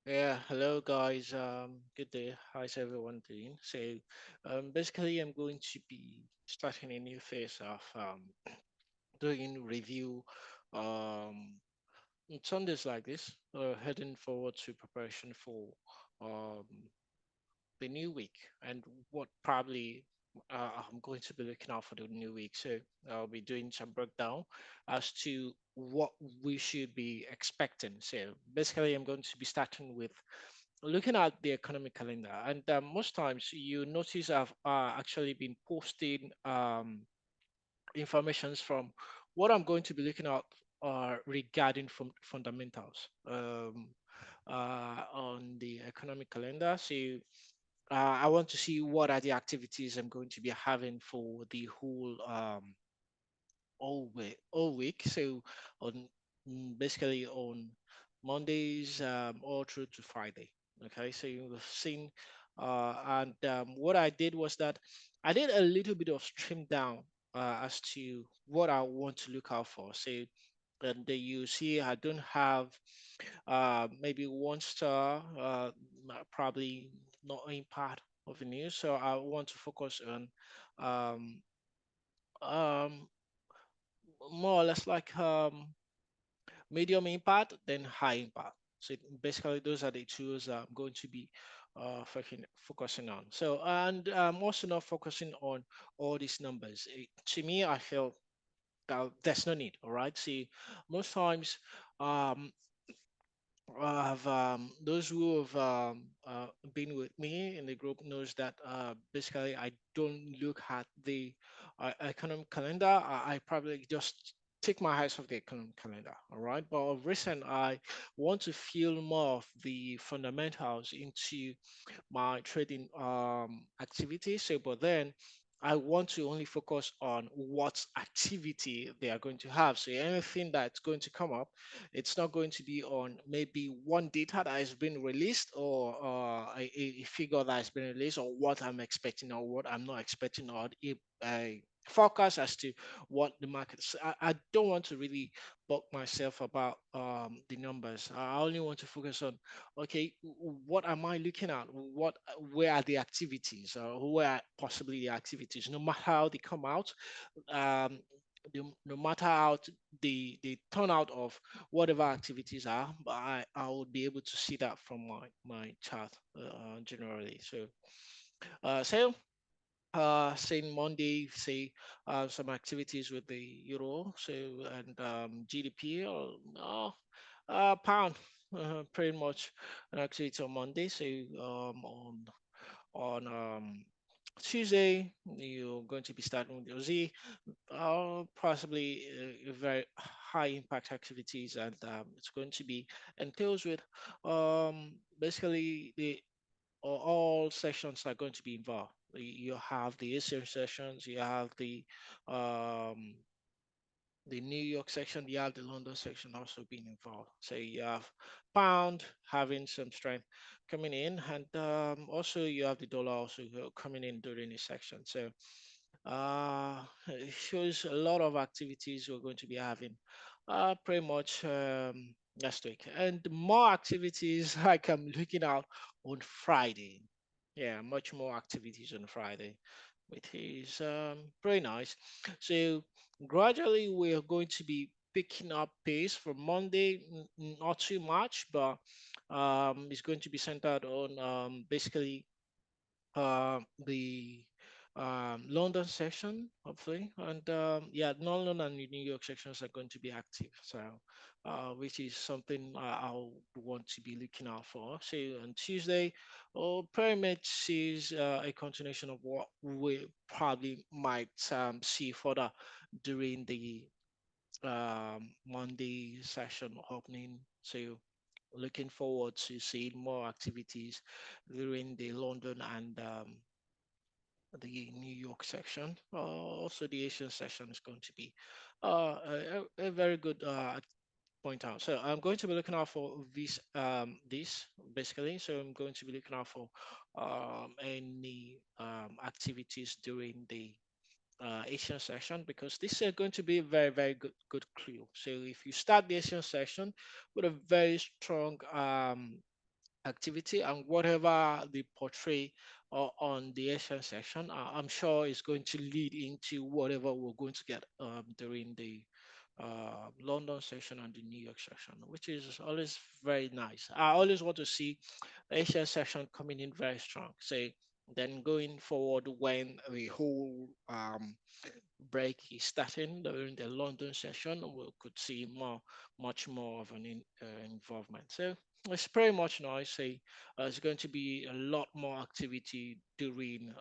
Yeah, hello guys. Good day. How's everyone doing? Basically, I'm going to be starting a new phase of doing review on Sundays like this, heading forward to preparation for um the new week and what probably I'm going to be looking out for the new week. So I'll be doing some breakdown as to what we should be expecting. So basically, I'm going to be starting with looking at the economic calendar, and most times you notice I've actually been posting informations from what I'm going to be looking at regarding fundamentals on the economic calendar. I want to see what are the activities I'm going to be having for the whole all week. So on basically on Mondays all through to Friday. Okay, so you've seen, and what I did was that I did a little bit of stream down as to what I want to look out for. So, and you see, I don't have maybe one star, probably not in part of the news. So I want to focus on um, um, more or less like medium impact, then high impact. So basically, those are the tools that I'm going to be focusing on. So, and I'm also not focusing on all these numbers. To me, I feel there's no need. All right. See, most times, um, have those who have been with me in the group knows that basically I don't look at the economic calendar. I probably just take my eyes off the economic calendar. All right, but of recent I want to feel more of the fundamentals into my trading activity. So, but then I want to only focus on what activity they are going to have. So anything that's going to come up, it's not going to be on maybe one data that has been released or a figure that has been released or what I'm expecting or what I'm not expecting or a forecast as to what the markets. I don't want to really bug myself about the numbers. I only want to focus on okay, what am I looking at? Where are the activities? Where are possibly the activities? No matter how they come out, um, no matter how the turnout of whatever activities are, but I would be able to see that from my chart generally. Saying Monday, say some activities with the euro, so and GDP or pound, pretty much an activity on Monday. So on Tuesday, you're going to be starting with your Z, possibly very high impact activities, and it's going to be entails with basically the all sessions are going to be involved. You have the Eastern sessions, you have um, the New York section, you have the London section also being involved. So you have pound having some strength coming in, and also you have the dollar also coming in during this section. So it shows a lot of activities we're going to be having pretty much next week. And more activities like I'm looking out on Friday. Yeah, much more activities on Friday, which is pretty nice. So gradually we're going to be picking up pace from Monday, not too much, but it's going to be centered on basically the London section, hopefully, and yeah, London and the New York sections are going to be active. So, which is something I want to be looking out for. So on Tuesday, pretty much is a continuation of what we probably might see further during the Monday session opening. So looking forward to seeing more activities during the London and the New York section. Also, the Asian section is going to be a very good point out. So I'm going to be looking out for this basically. So I'm going to be looking out for any activities during the Asian section because this is going to be a very good clue. So if you start the Asian section with a very strong activity, and whatever they portray on the Asian section, I'm sure is going to lead into whatever we're going to get during the London section and the New York section, which is always very nice. I always want to see Asian section coming in very strong. Say, then going forward when the whole break is starting during the London session, we could see much more of an involvement. So it's pretty much now. I say it's going to be a lot more activity during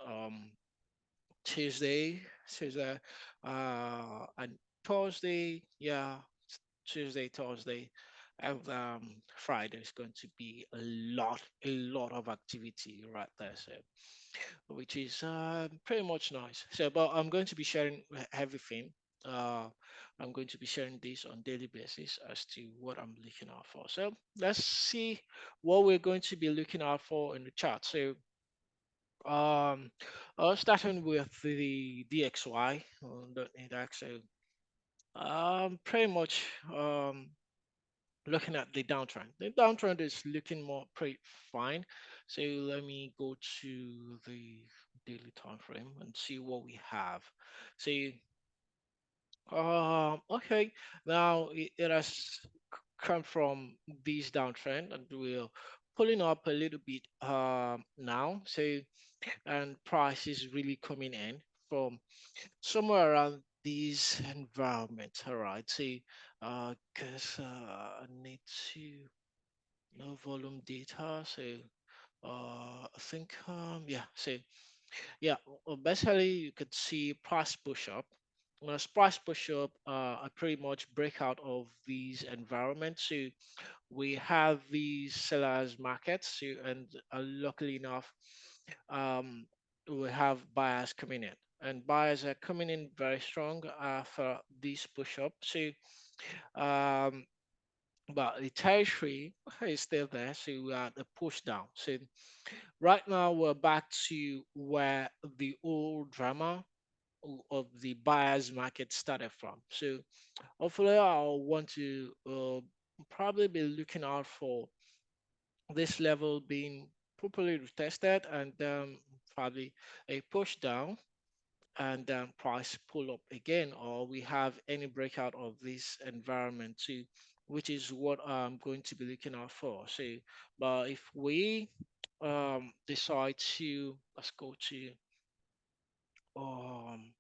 Tuesday, Tuesday, and Thursday. Yeah, Tuesday, Thursday, and Friday is going to be a lot of activity right there. So which is pretty much nice. So, but I'm going to be sharing everything. Uh, I'm going to be sharing this on daily basis as to what I'm looking out for. So let's see what we're going to be looking out for in the chart. So starting with the DXY on the index. So pretty much looking at the downtrend. The downtrend is looking more pretty fine. So let me go to the daily time frame and see what we have. So okay, now it has come from this downtrend and we're pulling up a little bit now. So and price is really coming in from somewhere around these environments. All right, so because I need to no volume data. So I think yeah. So yeah, basically you could see price push up. As price push up, I pretty much break out of these environments. So we have these sellers markets, so, and luckily enough, um, we have buyers coming in, and buyers are coming in very strong after this push up. So um, but the territory is still there, so we are the push down. So right now we're back to where the old drama of the buyers market started from. So hopefully I'll want to probably be looking out for this level being properly retested and probably a push down and price pull up again, or we have any breakout of this environment too, which is what I'm going to be looking out for. So, but if we decide to, let's go to um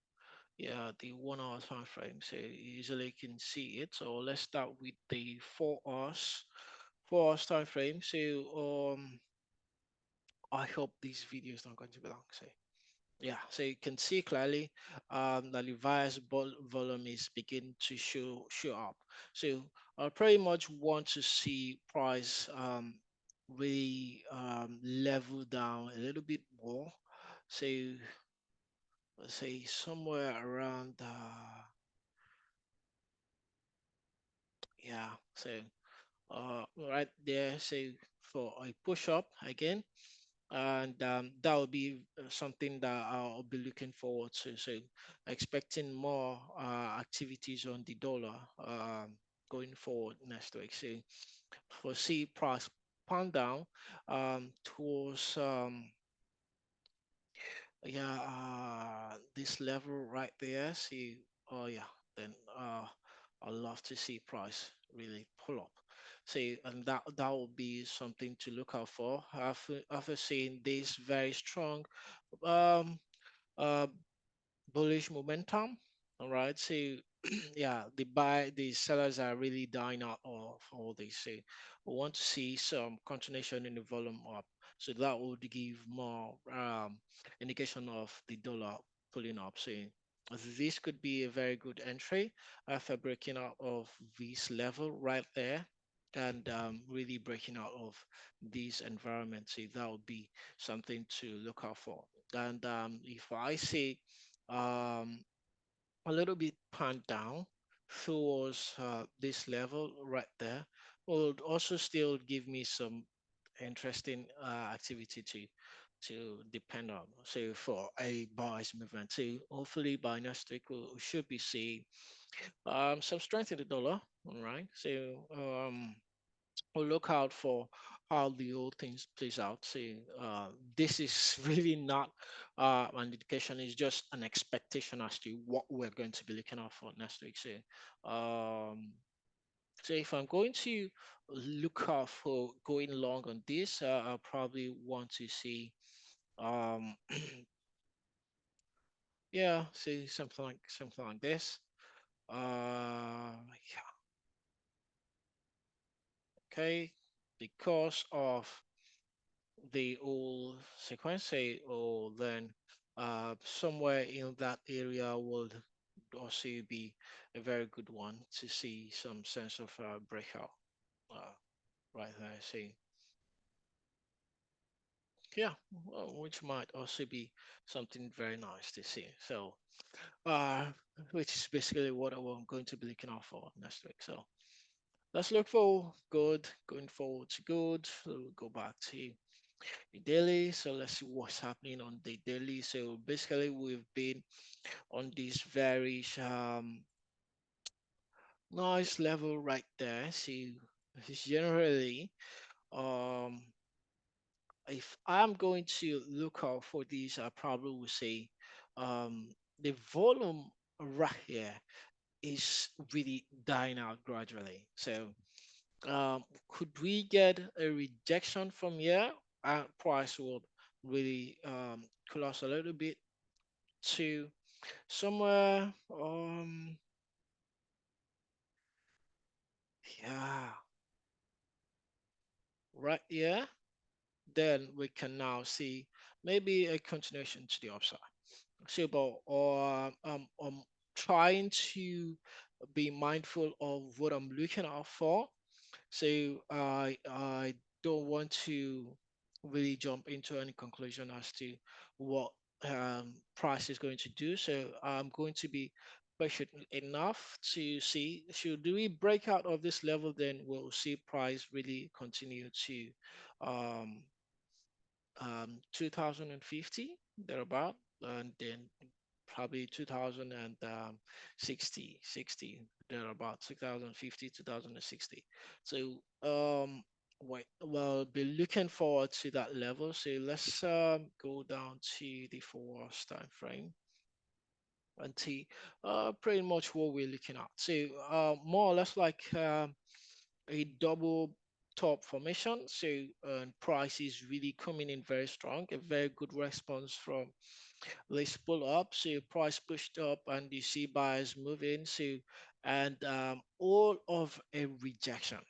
yeah, the 1 hour time frame, so you easily can see it. So let's start with the 4 hours, 4 hours time frame. So I hope this video is not going to be long. So yeah, so you can see clearly that the virus volume is beginning to show up. So I pretty much want to see price really level down a little bit more. So let's say somewhere around yeah, so right there. So for a push up again, and that will be something that I'll be looking forward to. So, expecting more activities on the dollar going forward next week. So, foresee price pound down towards yeah this level right there. See, oh yeah, then I'd love to see price really pull up. See, and that will be something to look out for. After seeing this very strong um uh bullish momentum. All right, so yeah, the sellers are really dying out of all this. So we want to see some continuation in the volume up. So that would give more indication of the dollar pulling up. So this could be a very good entry after breaking out of this level right there and really breaking out of these environments. So that would be something to look out for. And if I say um, a little bit pan down towards this level right there will also still give me some interesting activity to depend on. So for a buyer's movement, so hopefully by next week we should be seeing some strength in the dollar. All right, so we'll look out for how the whole things plays out. See, this is really not an indication; it's just an expectation as to what we're going to be looking out for next week. Um, so if I'm going to look out for going long on this, I'll probably want to see, um, yeah, see something like this. Yeah, okay, because of the whole sequence, say, or then somewhere in that area would also be a very good one to see some sense of breakout uh, right there. See, yeah, well, which might also be something very nice to see. So, uh, which is basically what I'm going to be looking out for next week. So let's look for good, going forward to good. So we'll go back to the daily. So let's see what's happening on the daily. So basically, we've been on this very nice level right there. See, generally, um, if I'm going to look out for these, I probably will say um, the volume right here is really dying out gradually. So could we get a rejection from here? Price would really collapse a little bit to somewhere, yeah, right here. Then we can now see maybe a continuation to the upside. So, but trying to be mindful of what I'm looking out for. So I don't want to really jump into any conclusion as to what price is going to do. So I'm going to be patient enough to see, should we break out of this level, then we'll see price really continue to um, 2050 thereabout, and then probably 2060, 60 thereabout, 2050, 2060. So well, be looking forward to that level. So let's go down to the 4 hours time frame and see pretty much what we're looking at. So more or less like a double top formation. So price is really coming in very strong, a very good response from this pull up. So price pushed up and you see buyers moving. So and all of a rejection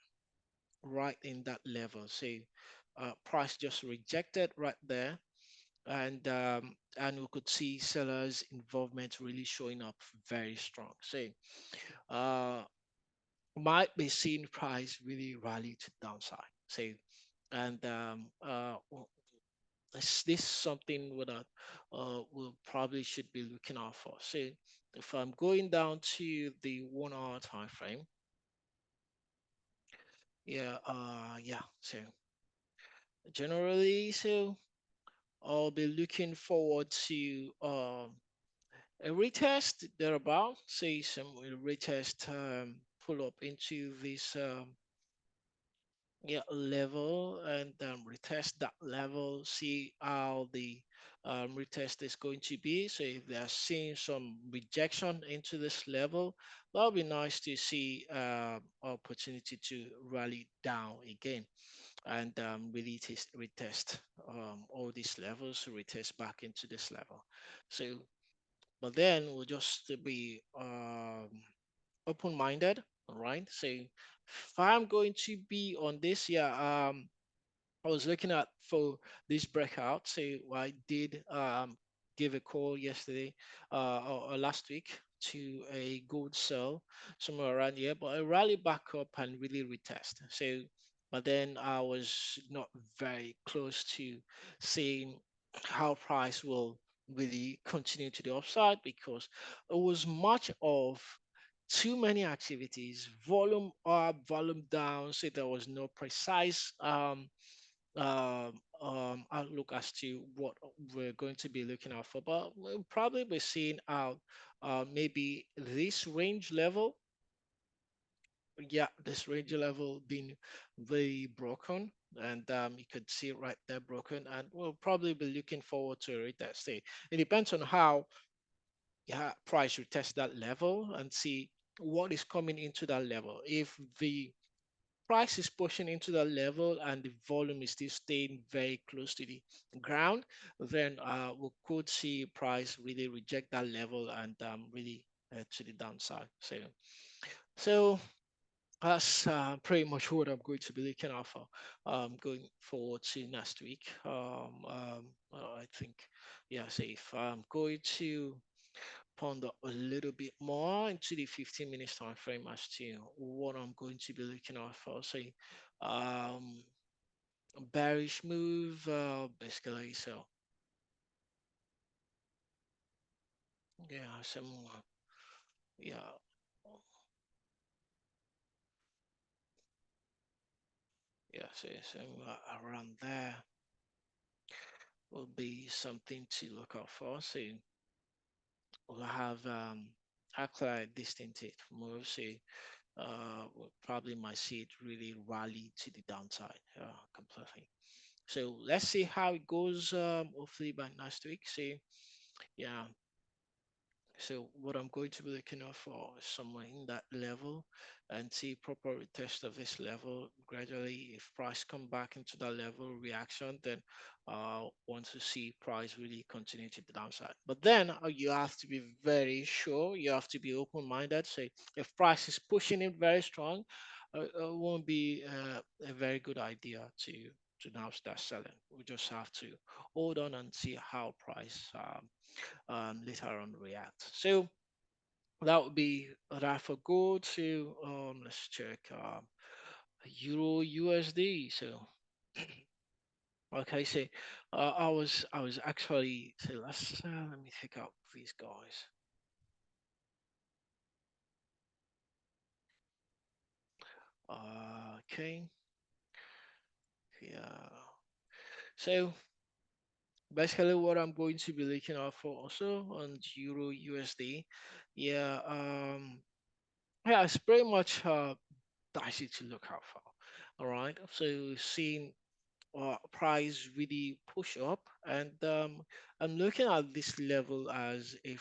right in that level. So price just rejected right there. And we could see sellers involvement really showing up very strong. So uh might be seeing price really rally to downside. So and this is something that we probably should be looking out for. So if I'm going down to the 1 hour time frame, yeah. So generally, so I'll be looking forward to a retest thereabout. Say some retest pull up into this level and retest that level, see how the retest is going to be. So if they're seeing some rejection into this level, that'll be nice to see opportunity to rally down again and really retest all these levels, retest back into this level. So, but then we'll just be open-minded, all right? So if I'm going to be on this, I was looking at for this breakout. So I did give a call yesterday or last week to a gold sell somewhere around here, but I rallied back up and really retest. So, but then I was not very close to seeing how price will really continue to the upside because it was much of too many activities, volume up, volume down. So there was no precise outlook as to what we're going to be looking out for. But we'll probably be seeing out maybe this range level, yeah, this range level being very broken, and you could see it right there broken, and we'll probably be looking forward to a retest. It depends on how, yeah, price retest that level and see what is coming into that level. If the price is pushing into that level and the volume is still staying very close to the ground, then we could see price really reject that level and really to the downside. So that's pretty much what I'm going to be looking out for going forward to next week. I think, yeah, so if I'm going to ponder a little bit more into the 15 minutes time frame as to what I'm going to be looking out for. Say, um, bearish move, basically. So, yeah, yeah, yeah, so some around there will be something to look out for. So, we'll have actually a distinctive move. So, we probably might see it really rally to the downside completely. So let's see how it goes. Hopefully by next week. See, yeah. So what I'm going to be looking out for is somewhere in that level and see proper retest of this level gradually. If price come back into that level reaction, then want to see price really continue to the downside. But then you have to be very sure. You have to be open-minded. Say if price is pushing it very strong, it won't be a very good idea to now start selling. We just have to hold on and see how price later on react. So that would be that for gold. So let's check Euro USD. So okay, so I was actually so let's let me pick up these guys. Okay, yeah. So basically, what I'm going to be looking out for also on Euro USD, yeah, yeah, it's pretty much dicey to look out for. All right, so seeing price really push up, and I'm looking at this level as a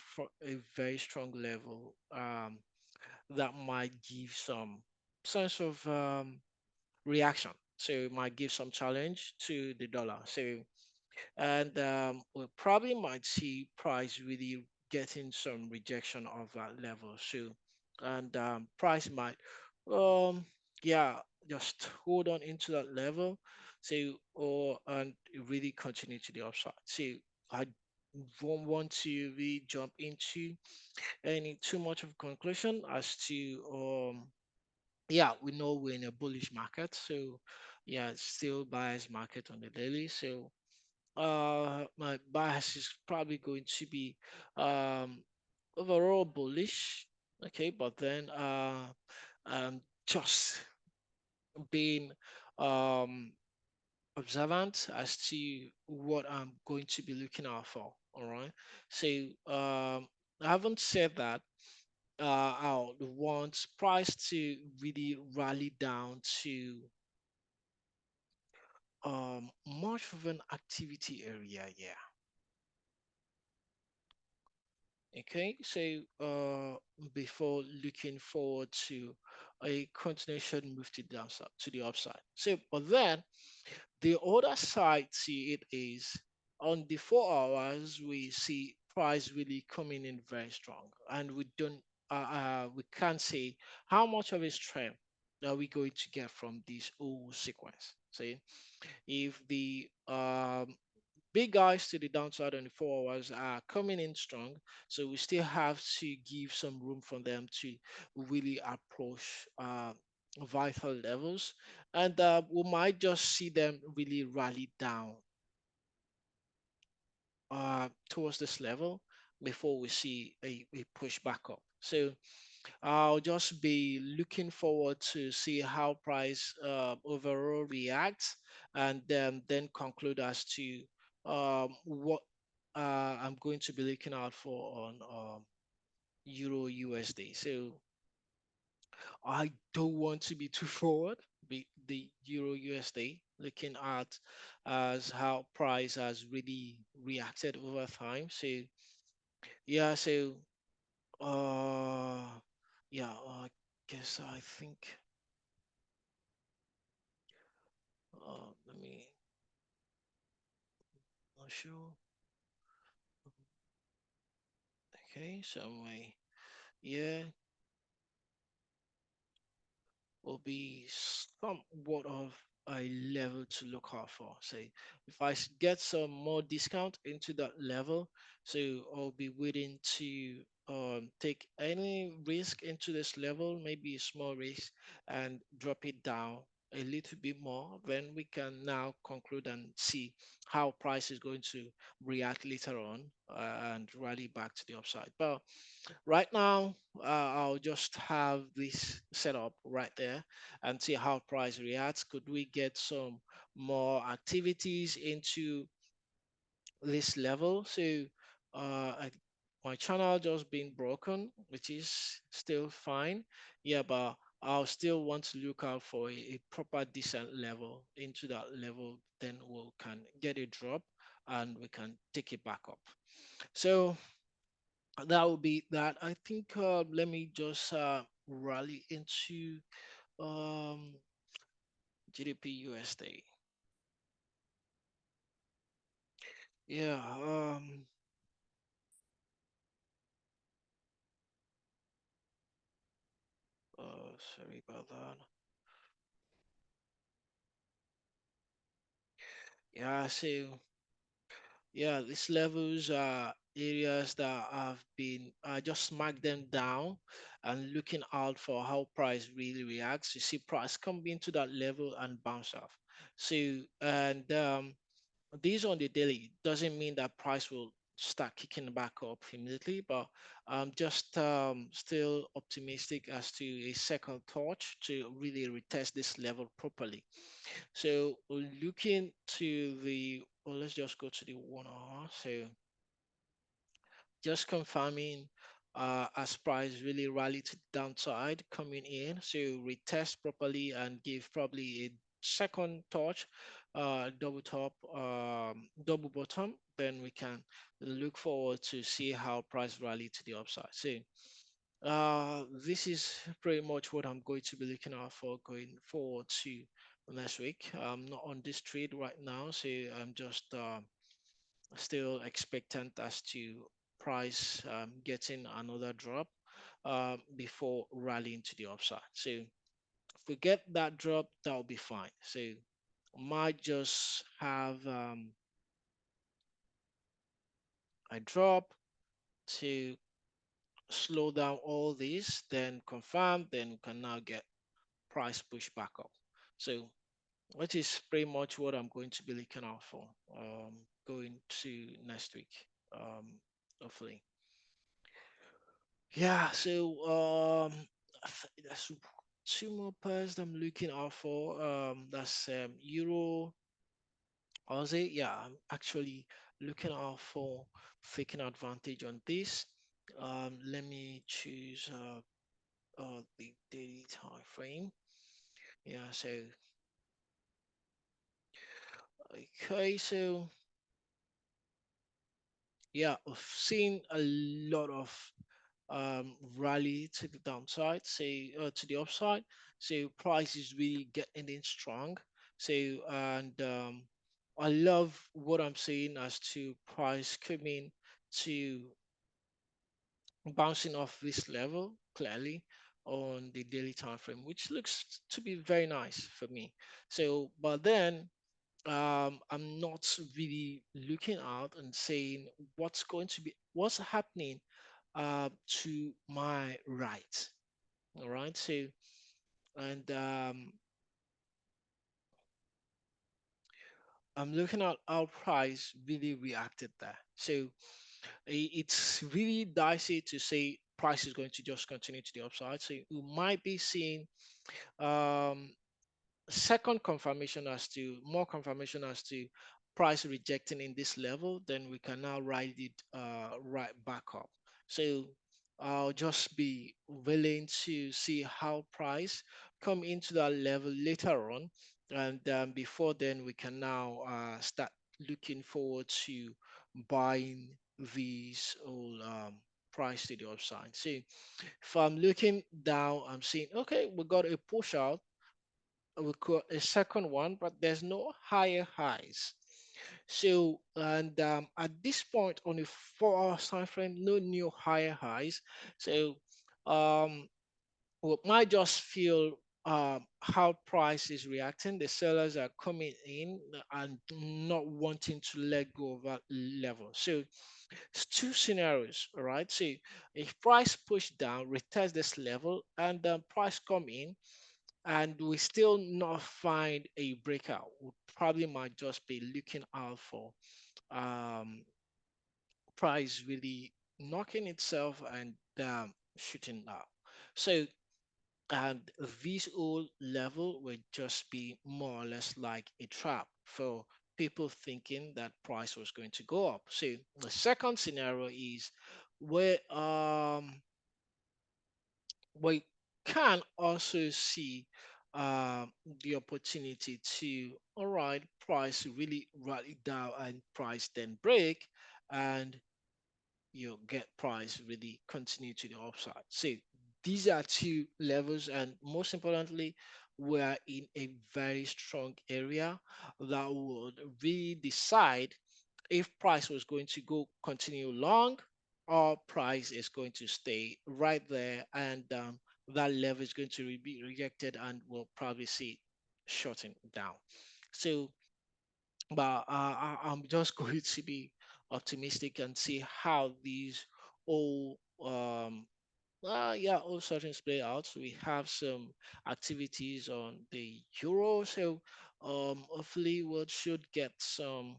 very strong level that might give some sense of reaction. So it might give some challenge to the dollar. So and we probably might see price really getting some rejection of that level. So and price might um yeah, just hold on into that level, so or and really continue to the upside. So I won't want to really jump into any too much of conclusion as to yeah, we know we're in a bullish market. So yeah, it's still buyers market on the daily. So my bias is probably going to be um overall bullish. Okay, but then just being um observant as to what I'm going to be looking out for. All right. So I haven't said that I would want price to really rally down to much of an activity area. Yeah. Okay, so before looking forward to a continuation move to the downside, to the upside. So, but then the other side to it is on the 4 hours we see price really coming in very strong, and we can't say how much of a strength are we going to get from this whole sequence. See, if the big guys to the downside on the 4 hours are coming in strong, so we still have to give some room for them to really approach vital levels, and we might just see them really rally down towards this level before we see a push back up. So I'll just be looking forward to see how price overall reacts, and then conclude as to what I'm going to be looking out for on Euro USD. So I don't want to be too forward. The Euro USD, looking at as how price has really reacted over time. So yeah, so uh yeah, I guess I think let me not sure. Okay, so my yeah will be somewhat of a level to look out for. So if get some more discount into that level, so I'll be willing to take any risk into this level, maybe a small risk, and drop it down a little bit more. Then we can now conclude and see how price is going to react later on and rally back to the upside. But right now, I'll just have this set up right there and see how price reacts. Could we get some more activities into this level? So, my channel just been broken, which is still fine. Yeah, but I'll still want to look out for a proper decent level into that level. Then we can get a drop and we can take it back up. So that would be that. I think let me just rally into um, GDP USD. Yeah, sorry about that. Yeah, so yeah, these levels are areas that have been just mark them down and looking out for how price really reacts. You see price come into that level and bounce off. So and these on the daily doesn't mean that price will start kicking back up immediately, but I'm just still optimistic as to a second touch to really retest this level properly. So looking to the, well, let's just go to the 1 hour. So just confirming as price really rally to the downside coming in, so retest properly and give probably a second touch, double top, double bottom, then we can look forward to see how price rally to the upside. So this is pretty much what I'm going to be looking out for going forward to next week. I'm not on this trade right now, so I'm just still expectant as to price getting another drop before rallying to the upside. So if we get that drop, that'll be fine. So might just have a drop to slow down all this, then confirm, then we can now get price push back up. So which is pretty much what I'm going to be looking out for going to next week, um, hopefully. Yeah, so that's two more pairs that I'm looking out for. That's Euro Aussie. Yeah, I'm actually looking out for taking advantage on this. Let me choose the daily time frame. Yeah, so okay, so yeah, I've seen a lot of rally to the downside, say to the upside. So price is really getting in strong. So and I love what I'm seeing as to price coming to bouncing off this level clearly on the daily time frame, which looks to be very nice for me. So, but then I'm not really looking out and saying what's happening to my right. All right. So, and I'm looking at how price really reacted there. So it's really dicey to say price is going to just continue to the upside. So you might be seeing um, second confirmation as to more confirmation as to price rejecting in this level. Then we can now ride it right back up. So I'll just be willing to see how price come into that level later on, and before then we can now start looking forward to buying these all price to the upside. See, if I'm looking down, I'm seeing okay, we got a push out, we got a second one, but there's no higher highs. So, and at this point on a 4 hour time frame, no new higher highs. So, um, we might just feel how price is reacting. The sellers are coming in and not wanting to let go of that level. So, it's two scenarios, all right? So, if price push down, retest this level, and price come in, and we still not find a breakout, we probably might just be looking out for um, price really knocking itself and shooting out. So, and this whole level would just be more or less like a trap for people thinking that price was going to go up. So the second scenario is where we can also see the opportunity to, all right, price really rally down and price then break, and you get price really continue to the upside. See, these are two levels, and most importantly, we're in a very strong area that would really decide if price was going to go continue long, or price is going to stay right there, and that level is going to be rejected, and we'll probably see shutting down. So, but I'm just going to be optimistic and see how these all yeah, all certain play out. So we have some activities on the euro, so hopefully we should get some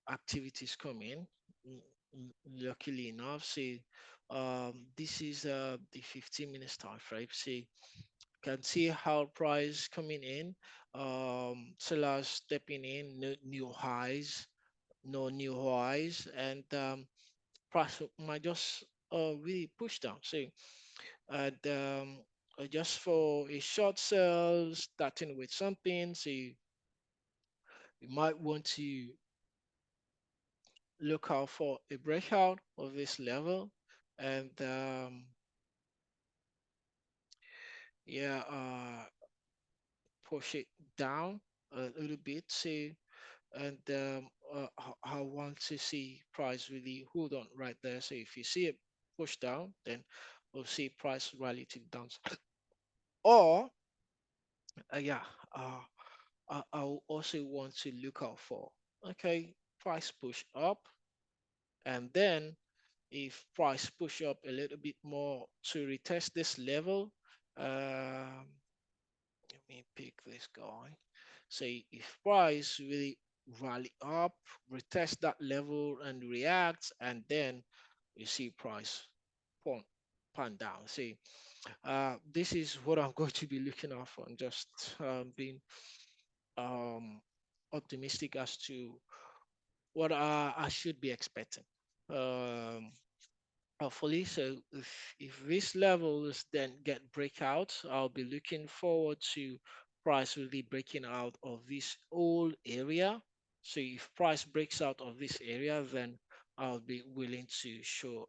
activities coming. Mm, Luckily enough, see, this is the 15 minutes time frame. See, can see how price coming in, sellers stepping in, no new highs, no new highs, and price might just really push down. See, and just for a short sell, starting with something, see, you might want to look out for a breakout of this level, and yeah, push it down a little bit. See, and I want to see price really hold on right there. So if you see it push down, then we'll see price rally to the downside. Or yeah, uh, I'll also want to look out for okay, price push up, and then if price push up a little bit more to retest this level, let me pick this guy. Say if price really rally up, retest that level and reacts, and then you see price pan, pan down. See, this is what I'm going to be looking out for, and just being um, optimistic as to what I should be expecting. Um, Hopefully, so if this levels then get breakout, I'll be looking forward to price really breaking out of this whole area. So if price breaks out of this area, then I'll be willing to show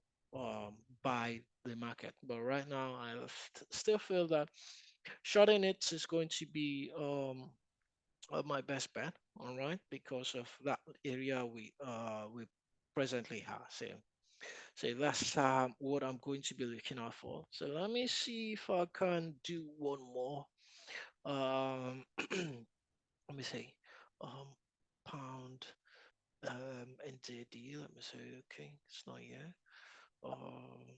buy the market. But right now, I still feel that shorting it is going to be my best bet. All right, because of that area we presently have. So that's what I'm going to be looking out for. So let me see if I can do one more. Let me see. Um, pound NZD. Let me see. Okay, it's not yet. Um,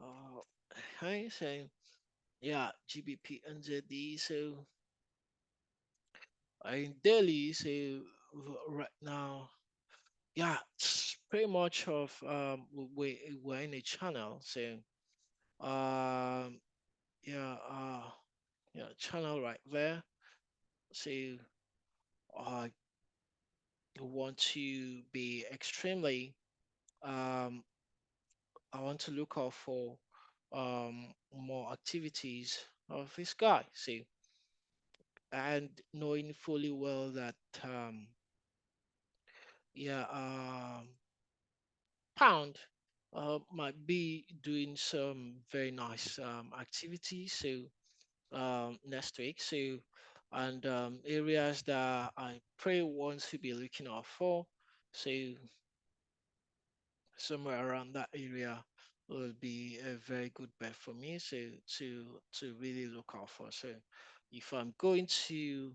uh, okay, so yeah, GBP NZD. So In daily, so right now, yeah, it's pretty much of we're in a channel. So um yeah, yeah, channel right there. So I want to be extremely um I want to look out for more activities of this guy. See, and knowing fully well that um yeah pound might be doing some very nice activities. So next week. So and areas that I pray want to be looking out for. So somewhere around that area will be a very good bet for me. So to really look out for. So if I'm going to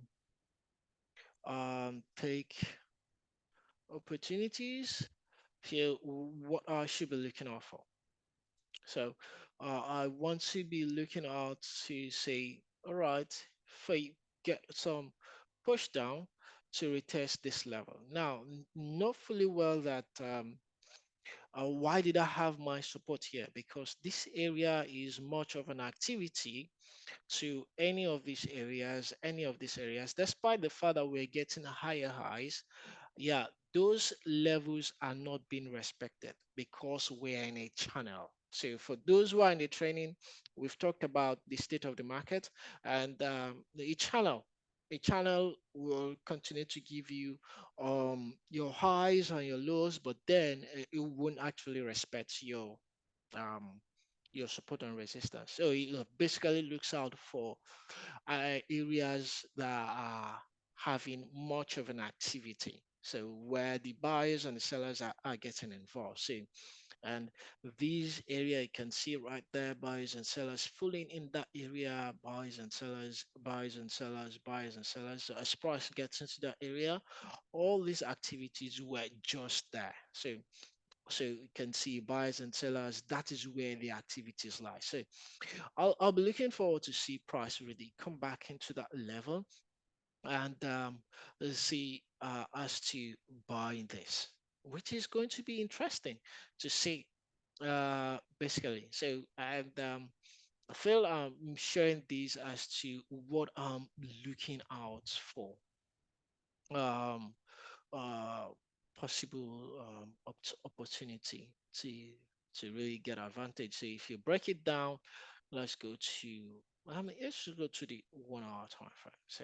take opportunities here, what I should be looking out for. So I want to be looking out to say, all right, if I get some push down to retest this level. Now, not fully well that why did I have my support here? Because this area is much of an activity to any of these areas, despite the fact that we're getting higher highs, yeah, those levels are not being respected because we're in a channel. So for those who are in the training, we've talked about the state of the market and a channel will continue to give you your highs and your lows, but then it won't actually respect um, your support and resistance. So it basically looks out for areas that are having much of an activity. So where the buyers and the sellers are getting involved. So and these area you can see right there, buyers and sellers fully in that area, buyers and sellers, buyers and sellers, buyers and sellers. So as price gets into that area, all these activities were just there. So you can see buyers and sellers, that is where the activities lie. So I'll be looking forward to see price really come back into that level and let's see as to buying this, which is going to be interesting to see basically. So and I feel I'm sharing this as to what I'm looking out for. Um, uh, Possible opportunity to really get advantage. So if you break it down, let's go to let's just go to the 1 hour time frame. So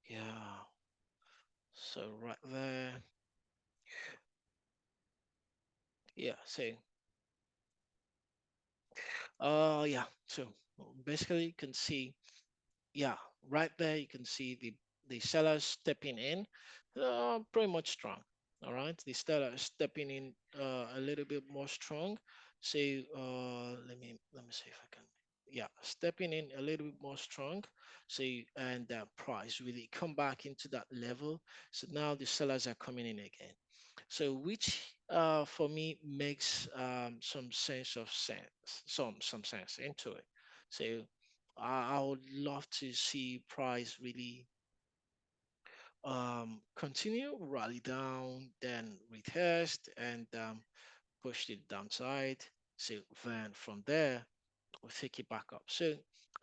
yeah, so right there, yeah. So yeah. So basically, you can see yeah, right there you can see the sellers stepping in, pretty much strong. All right, the seller stepping in a little bit more strong. So let me see if I can. Yeah, stepping in a little bit more strong. So and that price really come back into that level. So now the sellers are coming in again. So which for me makes some sense of sense, some sense into it. So I would love to see price really continue rally down, then retest and push the downside. So then from there we'll take it back up. So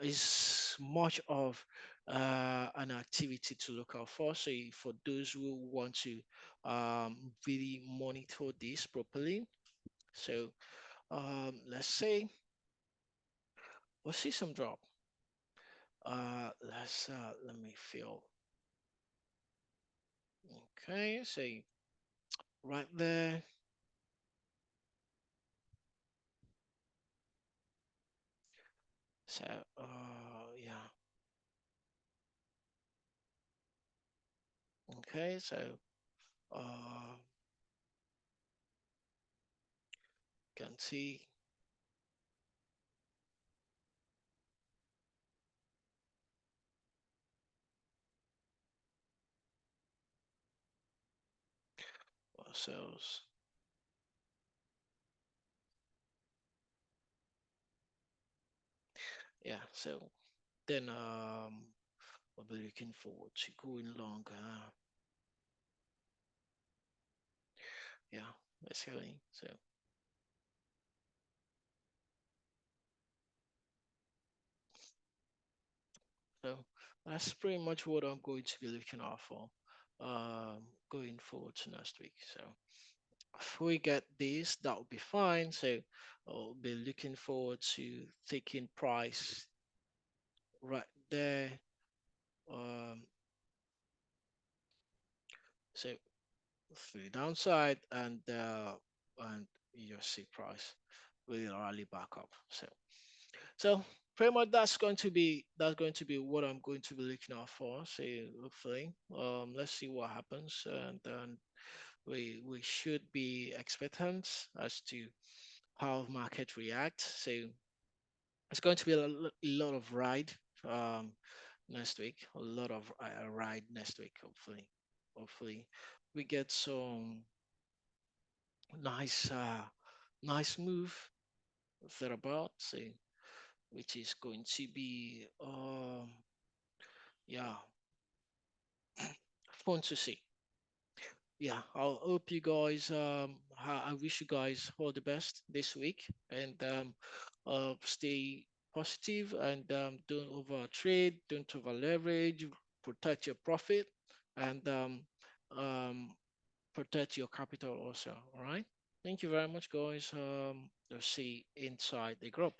it's much of an activity to look out for. So for those who want to really monitor this properly. So let's say we'll see some drop. Let me feel. Okay, so right there. So yeah. Okay, so uh can see ourselves. Yeah, so. Then I'll be looking forward to going long. Yeah, basically. So that's pretty much what I'm going to be looking out for going forward to next week. So if we get this, that will be fine. So I'll be looking forward to taking price right there. Um, so for the downside and your C price will rally back up. So pretty much that's going to be what I'm going to be looking out for. So hopefully, let's see what happens, and then we should be expectant as to how market reacts. So it's going to be a lot of ride um, next week, a lot of ride next week. Hopefully, we get some nice nice move thereabout. So which is going to be yeah, fun to see. Yeah, I'll hope you guys I wish you guys all the best this week, and stay positive, and don't over trade, don't over leverage, protect your profit, and um protect your capital also. All right, thank you very much, guys. Let's see inside the group.